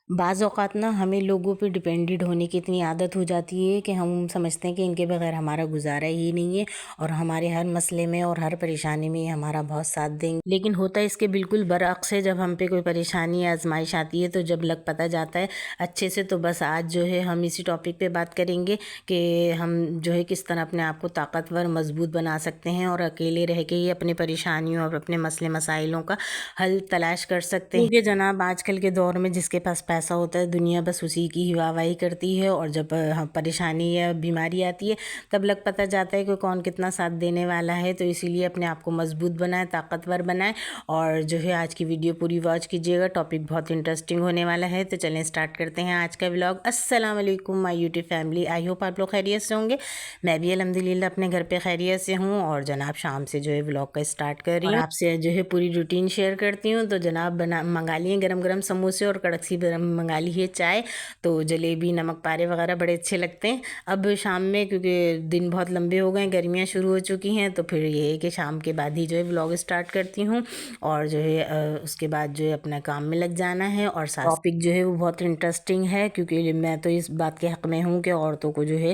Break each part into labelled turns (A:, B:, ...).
A: بعض اوقات نا ہمیں لوگوں پہ ڈپینڈڈ ہونے کی اتنی عادت ہو جاتی ہے کہ ہم سمجھتے ہیں کہ ان کے بغیر ہمارا گزارا ہی نہیں ہے اور ہمارے ہر مسئلے میں اور ہر پریشانی میں ہمارا بہت ساتھ دیں گے، لیکن ہوتا ہے اس کے بالکل برعکس ہے۔ جب ہم پہ کوئی پریشانی یا آزمائش آتی ہے تو جب لگ پتہ جاتا ہے اچھے سے، تو بس آج جو ہے ہم اسی ٹاپک پہ بات کریں گے کہ ہم جو ہے کس طرح اپنے آپ کو طاقتور مضبوط بنا سکتے ہیں اور اکیلے رہ کے ہی اپنے پریشانیوں اور اپنے مسائلوں کا حل تلاش کر سکتے ہیں۔ کیونکہ جناب آج کل کے دور میں جس کے پاس پیسہ ہوتا ہے دنیا بس اسی کی ہی واہواہی کرتی ہے، اور جب پریشانی یا بیماری آتی ہے تب لگ پتہ جاتا ہے کہ کون کتنا ساتھ دینے والا ہے۔ تو اسی لیے اپنے آپ کو مضبوط بنائیں، طاقتور بنائیں، اور جو ہے آج کی ویڈیو پوری واچ کیجیے گا، ٹاپک بہت انٹرسٹنگ ہونے والا ہے۔ تو چلیں سٹارٹ کرتے ہیں آج کا ولاگ۔ السلام علیکم مائی یوٹیوب فیملی، آئی ہوپ آپ لوگ خیریت سے ہوں گے۔ میں بھی الحمدللہ اپنے گھر پہ خیریت سے ہوں، اور جناب شام سے جو ہے ولاگ کا سٹارٹ کر رہی ہوں، اور آپ سے جو ہے پوری روٹین شیئر کرتی ہوں۔ تو جناب منگا لیے گرم گرم سموسے اور کڑک سی منگا لی ہے چائے، تو جلیبی نمک پارے وغیرہ بڑے اچھے لگتے ہیں اب شام میں، کیونکہ دن بہت لمبے ہو گئے، گرمیاں شروع ہو چکی ہیں، تو پھر یہ ہے کہ شام کے بعد ہی جو ہے ولاگ سٹارٹ کرتی ہوں، اور جو ہے اس کے بعد جو ہے اپنا کام میں لگ جانا ہے۔ اور ٹاپک جو ہے وہ بہت انٹرسٹنگ ہے، کیونکہ میں تو اس بات کے حق میں ہوں کہ عورتوں کو جو ہے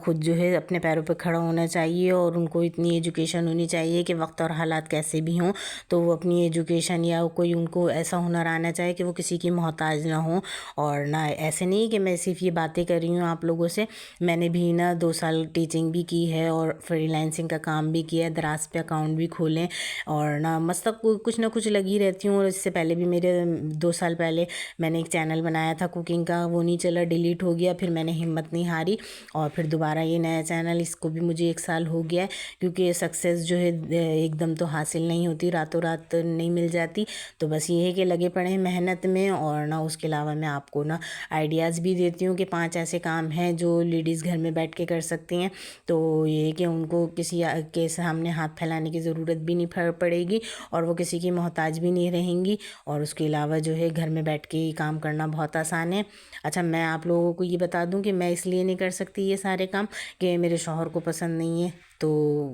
A: خود جو ہے اپنے پیروں پہ کھڑا ہونا چاہیے، اور ان کو اتنی ایجوکیشن ہونی چاہیے کہ وقت اور حالات کیسے بھی ہوں تو وہ اپنی ایجوکیشن یا کوئی ان کو ایسا ہنر آنا چاہے کہ وہ کسی کی محتاج نہ ہوں۔ اور نہ ایسے نہیں کہ میں صرف یہ باتیں کر رہی ہوں آپ لوگوں سے، میں نے بھی نا 2 سال ٹیچنگ بھی کی ہے اور فری لانسنگ کا کام بھی کیا ہے، دراز پہ اکاؤنٹ بھی کھولیں، اور نہ کچھ نہ کچھ لگی رہتی ہوں۔ اور اس سے پہلے بھی میرے 2 سال پہلے میں نے ایک چینل بنایا تھا کوکنگ کا، وہ نہیں چلا، ڈیلیٹ ہو گیا، پھر میں نے ہمت نہیں ہاری اور پھر دوبارہ یہ نیا چینل، اس کو بھی مجھے 1 سال ہو گیا ہے، کیونکہ سکسیس جو ہے ایک دم تو حاصل نہیں ہوتی، راتوں رات نہیں مل جاتی۔ تو بس یہ ہے کہ لگے پڑے ہیں محنت میں، اور نہ اس کے علاوہ میں آپ کو نا آئیڈیاز بھی دیتی ہوں کہ 5 ایسے کام ہیں جو لیڈیز گھر میں بیٹھ کے کر سکتی ہیں، تو یہ ہے کہ ان کو کسی کے سامنے ہاتھ پھیلانے کی ضرورت بھی نہیں پڑے گی، اور وہ کسی کی محتاج بھی نہیں رہیں گی، اور اس کے علاوہ جو ہے گھر میں بیٹھ کے کام کرنا بہت آسان ہے۔ اچھا، میں آپ لوگوں کو یہ بتا دوں کہ میں اس لیے نہیں کر سکتی یہ سارے کام کہ میرے شوہر کو پسند نہیں ہے تو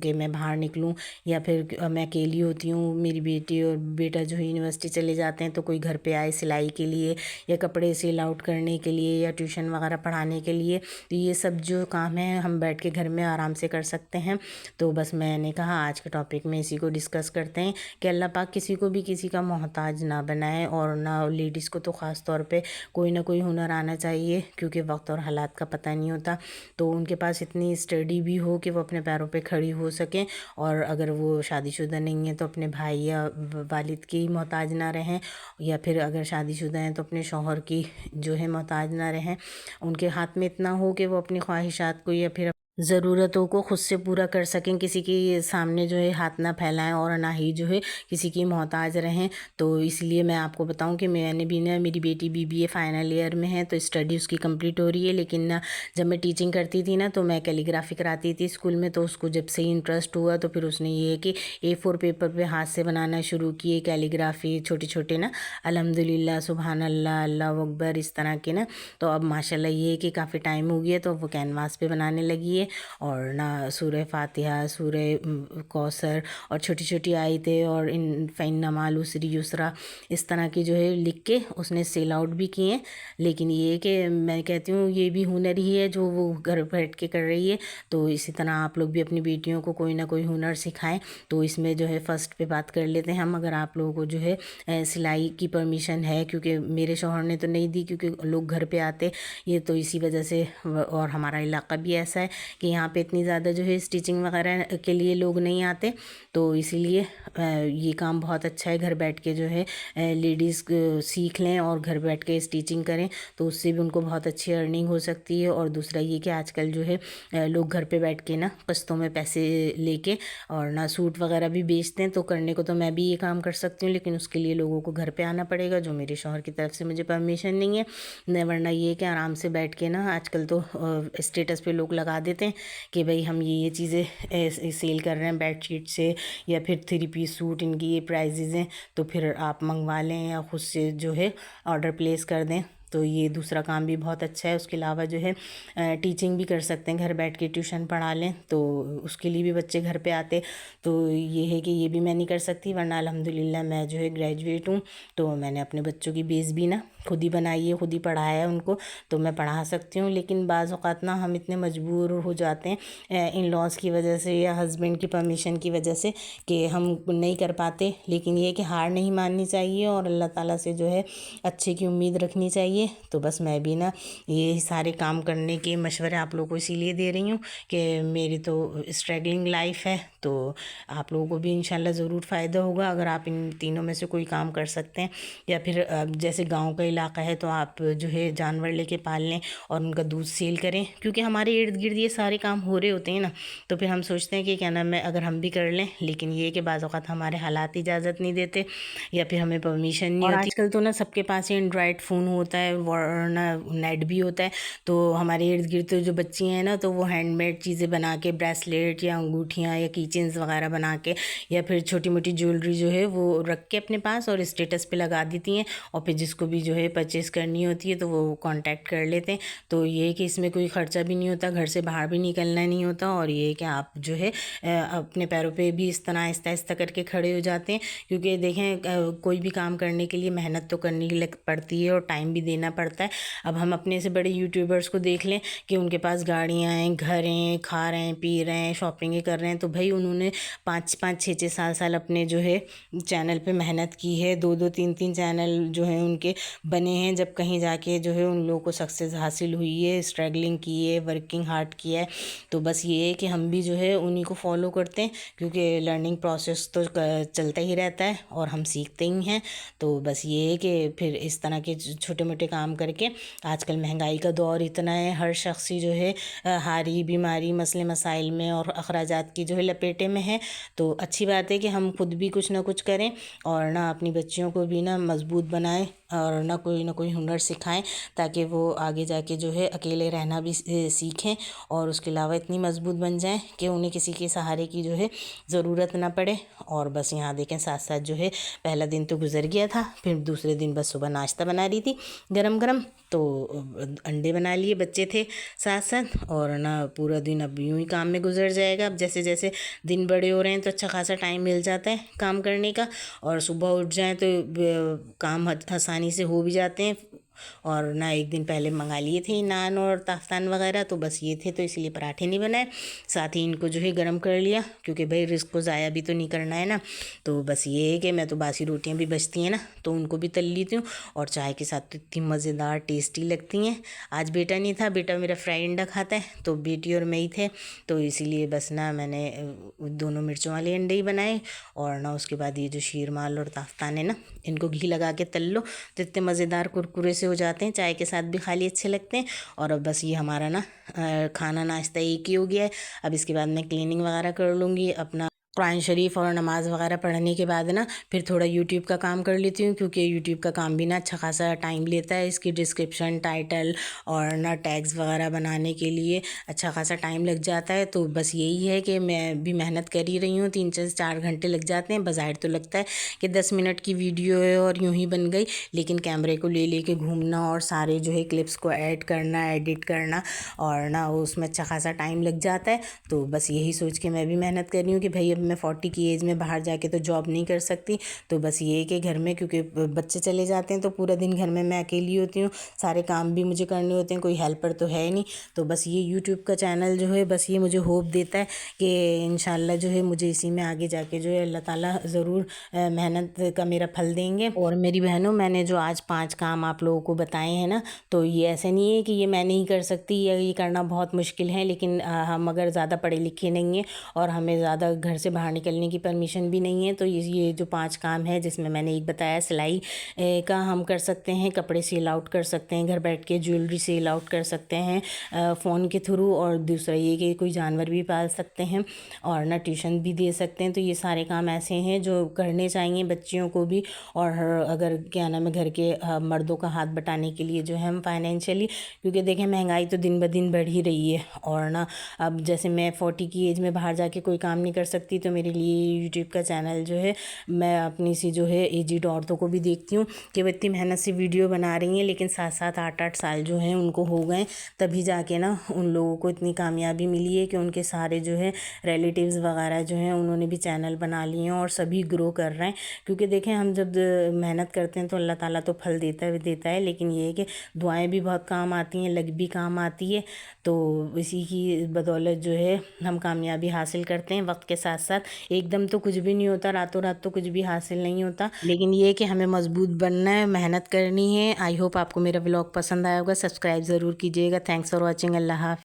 A: کہ میں باہر نکلوں، یا پھر میں اکیلی ہوتی ہوں، میری بیٹی اور بیٹا جو ہے یونیورسٹی چلے جاتے ہیں، تو کوئی گھر پہ آئے سلائی کے لیے یا کپڑے سیل آؤٹ کرنے کے لیے یا ٹیوشن وغیرہ پڑھانے کے لیے، تو یہ سب جو کام ہیں ہم بیٹھ کے گھر میں آرام سے کر سکتے ہیں۔ تو بس میں نے کہا آج کے ٹاپک میں اسی کو ڈسکس کرتے ہیں کہ اللہ پاک کسی کو بھی کسی کا محتاج نہ بنائے، اور نہ لیڈیز کو تو خاص طور پہ کوئی نہ کوئی ہنر آنا چاہیے، کیونکہ وقت اور حالات کا پتہ نہیں ہوتا، تو ان کے پاس اتنی اسٹڈی بھی ہو کہ وہ اپنے پیروں پہ کھڑی ہو سکیں، اور اگر وہ شادی شدہ نہیں ہیں تو اپنے بھائی یا والد کی محتاج نہ رہیں، یا پھر اگر شادی شدہ ہیں تو اپنے شوہر کی جو ہے محتاج نہ رہیں، ان کے ہاتھ میں اتنا ہو کہ وہ اپنی خواہشات کو یا پھر ضرورتوں کو خود سے پورا کر سکیں، کسی کے سامنے جو ہے ہاتھ نہ پھیلائیں، اور نہ ہی جو ہے کسی کی محتاج رہیں۔ تو اس لیے میں آپ کو بتاؤں کہ میں نے بھی نا، میری بیٹی BBA فائنل ایئر میں ہے، تو اسٹڈی اس کی کمپلیٹ ہو رہی ہے، لیکن جب میں ٹیچنگ کرتی تھی نا تو میں کیلیگرافی کراتی تھی اسکول میں، تو اس کو جب سے انٹرسٹ ہوا تو پھر اس نے یہ ہے کہ A4 پیپر پہ ہاتھ سے بنانا شروع کیے کیلیگرافی، چھوٹے چھوٹے نا، الحمدللہ، سبحان اللہ، اللہ اکبر، اس طرح کے نا، تو اب ماشاءاللہ یہ ہے کہ کافی ٹائم ہو گیا تو وہ کینواس پہ بنانے لگی ہے، اور نہ سورہ فاتحہ، سورہ کوثر اور چھوٹی چھوٹی آیتیں، اور فإن مع العسر یسرا، اس طرح کی جو ہے لکھ کے اس نے سیل آؤٹ بھی کیے ہیں۔ لیکن یہ ہے کہ میں کہتی ہوں یہ بھی ہنر ہی ہے جو وہ گھر بیٹھ کے کر رہی ہے، تو اسی طرح آپ لوگ بھی اپنی بیٹیوں کو کوئی نہ کوئی ہنر سکھائیں۔ تو اس میں جو ہے فرسٹ پہ بات کر لیتے ہیں ہم، اگر آپ لوگوں کو جو ہے سلائی کی پرمیشن ہے، کیونکہ میرے شوہر نے تو نہیں دی، کیونکہ لوگ گھر پہ آتے یہ، تو اسی وجہ سے، اور ہمارا علاقہ بھی ایسا ہے کہ یہاں پہ اتنی زیادہ جو ہے اسٹیچنگ وغیرہ کے لیے لوگ نہیں آتے، تو اسی لیے یہ کام بہت اچھا ہے، گھر بیٹھ کے جو ہے لیڈیز سیکھ لیں اور گھر بیٹھ کے اسٹیچنگ کریں، تو اس سے بھی ان کو بہت اچھی ارننگ ہو سکتی ہے۔ اور دوسرا یہ کہ آج کل جو ہے لوگ گھر پہ بیٹھ کے نا قسطوں میں پیسے لے کے اور نہ سوٹ وغیرہ بھی بیچتے ہیں، تو کرنے کو تو میں بھی یہ کام کر سکتی ہوں، لیکن اس کے لیے لوگوں کو گھر پہ آنا پڑے گا، جو میرے شوہر کی طرف سے مجھے پرمیشن نہیں ہے، ورنہ یہ کہ آرام سے بیٹھ کے نا، آج کل تو اسٹیٹس پہ لوگ لگا دیتے ہیں کہ بھئی ہم یہ چیزیں سیل کر رہے ہیں، بیڈ شیٹ سے یا پھر 3 پیس سوٹ، ان کی یہ پرائزز ہیں، تو پھر آپ منگوا لیں یا خود سے جو ہے آرڈر پلیس کر دیں، تو یہ دوسرا کام بھی بہت اچھا ہے۔ اس کے علاوہ جو ہے ٹیچنگ بھی کر سکتے ہیں، گھر بیٹھ کے ٹیوشن پڑھا لیں، تو اس کے لیے بھی بچے گھر پہ آتے، تو یہ ہے کہ یہ بھی میں نہیں کر سکتی، ورنہ الحمدللہ میں جو ہے گریجویٹ ہوں، تو میں نے اپنے بچوں کی بیس بھی نا خود ہی بنائی ہے، خود ہی پڑھایا ہے ان کو، تو میں پڑھا سکتی ہوں۔ لیکن بعض اوقات نا ہم اتنے مجبور ہو جاتے ہیں ان لاز کی وجہ سے یا ہسبینڈ کی پرمیشن کی وجہ سے کہ ہم نہیں کر پاتے، لیکن یہ کہ ہار نہیں ماننی چاہیے اور اللہ تعالیٰ سے جو ہے اچھے کی امید رکھنی چاہیے۔ تو بس میں بھی نا یہ سارے کام کرنے کے مشورے آپ لوگوں کو اسی لیے دے رہی ہوں کہ میری تو اسٹرگلنگ لائف ہے، تو آپ لوگوں کو بھی انشاءاللہ ضرور فائدہ ہوگا اگر آپ ان تینوں میں سے کوئی کام کر سکتے ہیں۔ یا پھر جیسے گاؤں کا علاقہ ہے تو آپ جو ہے جانور لے کے پال لیں اور ان کا دودھ سیل کریں، کیونکہ ہمارے ارد گرد یہ سارے کام ہو رہے ہوتے ہیں نا، تو پھر ہم سوچتے ہیں کہ کیا نام ہے اگر ہم بھی کر لیں، لیکن یہ کہ بعض اوقات ہمارے حالات اجازت نہیں دیتے یا پھر ہمیں پرمیشن نہیں ہوتی۔ اور آج کل تو نا سب کے پاس اینڈرائڈ فون ہوتا ہے، ورنہ نیٹ بھی ہوتا ہے، تو ہمارے ارد گرد تو جو بچی ہیں نا تو وہ ہینڈ میڈ چیزیں بنا کے بریسلیٹ یا انگوٹھیاں یا کی چینز وغیرہ بنا کے یا پھر چھوٹی موٹی جیولری جو ہے وہ رکھ کے اپنے پاس اور اسٹیٹس پہ لگا دیتی ہیں، اور پھر جس کو بھی جو ہے پرچیز کرنی ہوتی ہے تو وہ کانٹیکٹ کر لیتے ہیں۔ تو یہ کہ اس میں کوئی خرچہ بھی نہیں ہوتا، گھر سے باہر بھی نکلنا نہیں ہوتا، اور یہ کہ آپ جو ہے اپنے پیروں پہ بھی اس طرح آہستہ آہستہ کر کے کھڑے ہو جاتے ہیں، کیونکہ دیکھیں کوئی بھی کام کرنے کے لیے محنت تو کرنی پڑتی ہے اور ٹائم بھی دینا پڑتا ہے۔ اب ہم اپنے سے بڑے یوٹیوبرز کو دیکھ لیں کہ ان کے پاس گاڑیاں ہیں، گھر ہیں، کھا رہے ہیں، پی رہے ہیں، شاپنگیں کر رہے ہیں، تو بھائی انہوں نے 5-6 سال اپنے جو ہے چینل پہ محنت کی ہے، 2-3 چینل جو ہیں ان کے بنے ہیں، جب کہیں جا کے جو ہے ان لوگوں کو سکسیس حاصل ہوئی ہے، اسٹرگلنگ کی ہے، ورکنگ ہارڈ کیا ہے۔ تو بس یہ ہے کہ ہم بھی جو ہے انہی کو فالو کرتے ہیں، کیونکہ لرننگ پروسیس تو چلتا ہی رہتا ہے اور ہم سیکھتے ہی ہیں۔ تو بس یہ ہے کہ پھر اس طرح کے چھوٹے موٹے کام کر کے، آج کل مہنگائی کا دور اتنا ہے، ہر شخص ہی جو ہے ہاری بیماری مسئلے مسائل میں اور اخراجات کی جو ہے لپیٹے میں ہے۔ تو اچھی بات ہے کہ ہم خود بھی کچھ نہ کچھ کریں اور نہ اپنی بچیوں کو بھی نہ مضبوط بنائیں اور نہ کوئی ہنر سکھائیں، تاکہ وہ آگے جا کے جو ہے اکیلے رہنا بھی سیکھیں اور اس کے علاوہ اتنی مضبوط بن جائیں کہ انہیں کسی کے سہارے کی جو ہے ضرورت نہ پڑے۔ اور بس یہاں دیکھیں ساتھ ساتھ جو ہے پہلا دن تو گزر گیا تھا، پھر دوسرے دن بس صبح ناشتہ بنا رہی تھی گرم گرم، تو انڈے بنا لیے، بچے تھے ساتھ ساتھ، اور نہ پورا دن اب یوں ہی کام میں گزر جائے گا۔ اب جیسے جیسے دن بڑے ہو رہے ہیں تو اچھا خاصا ٹائم مل جاتا ہے کام کرنے کا، اور صبح اٹھ جائیں تو کام آسانی سے ہو بھی جاتے ہیں۔ اور نہ ایک دن پہلے منگا لیے تھے نان اور تافتان وغیرہ، تو بس یہ تھے تو اس لیے پراٹھے نہیں بنائے، ساتھ ہی ان کو جو ہے گرم کر لیا، کیونکہ بھائی رزق کو ضائع بھی تو نہیں کرنا ہے نا۔ تو بس یہ ہے کہ میں تو باسی روٹیاں بھی بچتی ہیں نا تو ان کو بھی تل لیتی ہوں، اور چائے کے ساتھ تو اتنی مزیدار ٹیسٹی لگتی ہیں۔ آج بیٹا نہیں تھا، بیٹا میرا فرائی انڈا کھاتا ہے، تو بیٹی اور میں ہی تھے، تو اسی لیے بس نا میں نے دونوں مرچوں والے انڈے ہی بنائے، اور نہ اس کے بعد یہ جو شیرمال اور تافتان ہے نا ان کو گھی لگا کے تل لو تو اتنے مزیدار کرکرے سے ہو جاتے ہیں، چائے کے ساتھ بھی خالی اچھے لگتے ہیں۔ اور اب بس یہ ہمارا نا کھانا ناشتہ ایک ہی ہو گیا ہے، اب اس کے بعد میں کلیننگ وغیرہ کر لوں گی، اپنا قرآن شریف اور نماز وغیرہ پڑھنے کے بعد نا پھر تھوڑا یوٹیوب کا کام کر لیتی ہوں، کیونکہ یوٹیوب کا کام بھی نا اچھا خاصا ٹائم لیتا ہے، اس کی ڈسکرپشن، ٹائٹل اور نا ٹیگز وغیرہ بنانے کے لیے اچھا خاصا ٹائم لگ جاتا ہے۔ تو بس یہی ہے کہ میں بھی محنت کر ہی رہی ہوں، 3-4 گھنٹے لگ جاتے ہیں، بظاہر تو لگتا ہے کہ 10 منٹ کی ویڈیو ہے اور یوں ہی بن گئی، لیکن کیمرے کو لے کے گھومنا اور سارے جو ہے کلپس کو ایڈ کرنا، ایڈٹ کرنا، اور نا اس میں اچھا خاصا ٹائم لگ جاتا ہے۔ تو بس یہی سوچ کے میں بھی محنت کر رہی ہوں کہ بھائی اب میں 40 کی ایج میں باہر جا کے تو جاب نہیں کر سکتی، تو بس یہ کہ گھر میں کیونکہ بچے چلے جاتے ہیں تو پورا دن گھر میں اکیلی ہوتی ہوں، سارے کام بھی مجھے کرنے ہوتے ہیں، کوئی ہیلپر تو ہے نہیں۔ تو بس یہ یوٹیوب کا چینل جو ہے بس یہ مجھے ہوپ دیتا ہے کہ انشاءاللہ جو ہے مجھے اسی میں آگے جا کے جو ہے اللہ تعالیٰ ضرور محنت کا میرا پھل دیں گے۔ اور میری بہنوں، میں نے جو آج 5 کام آپ لوگوں کو بتائے ہیں نا، تو یہ ایسے نہیں ہے کہ یہ میں نہیں کر سکتی یا یہ کرنا بہت مشکل ہے، لیکن ہم اگر زیادہ پڑھے لکھے نہیں ہیں اور ہمیں زیادہ گھر سے باہر نکلنے کی پرمیشن بھی نہیں ہے، تو یہ جو 5 کام ہے جس میں نے ایک بتایا سلائی کا ہم کر سکتے ہیں، کپڑے سیل آؤٹ کر سکتے ہیں، گھر بیٹھ کے جیولری سیل آؤٹ کر سکتے ہیں فون کے تھرو، اور دوسرا یہ کہ کوئی جانور بھی پال سکتے ہیں اور نہ ٹیوشن بھی دے سکتے ہیں۔ تو یہ سارے کام ایسے ہیں جو کرنے چاہیے بچیوں کو بھی، اور اگر کیا نام ہے گھر کے مردوں کا ہاتھ بٹانے کے لیے جو ہے ہم فائنینشلی، کیونکہ دیکھیں مہنگائی تو دن بدن بڑھ ہی رہی ہے، اور نا اب جیسے میں 40 کی ایج میں باہر جا کے کوئی کام نہیں کر سکتی، تو میرے لیے یوٹیوب کا چینل جو ہے، میں اپنی سی جو ہے ایجڈ عورتوں کو بھی دیکھتی ہوں کہ وہ اتنی محنت سے ویڈیو بنا رہی ہیں، لیکن 7 8 سال جو ہیں ان کو ہو گئے، تبھی جا کے نا ان لوگوں کو اتنی کامیابی ملی ہے کہ ان کے سارے جو ہے ریلیٹیوز وغیرہ جو ہیں انہوں نے بھی چینل بنا لیے ہیں اور سبھی گرو کر رہے ہیں. کیونکہ دیکھیں ہم جب محنت کرتے ہیں تو اللہ تعالیٰ تو پھل دیتا ہے، لیکن یہ ہے کہ دعائیں بھی بہت کام آتی ہیں، لگ بھی کام آتی ہے. تو اسی کی بدولت جو ہے ہم کامیابی حاصل کرتے ہیں وقت کے ساتھ ساتھ. ایک دم تو کچھ بھی نہیں ہوتا، راتوں رات تو کچھ بھی حاصل نہیں ہوتا، لیکن یہ کہ ہمیں مضبوط بننا ہے، محنت کرنی ہے. آئی ہوپ آپ کو میرا ولاگ پسند آیا ہوگا. سبسکرائب ضرور کیجیے گا. Thanks for watching. اللہ حافظ.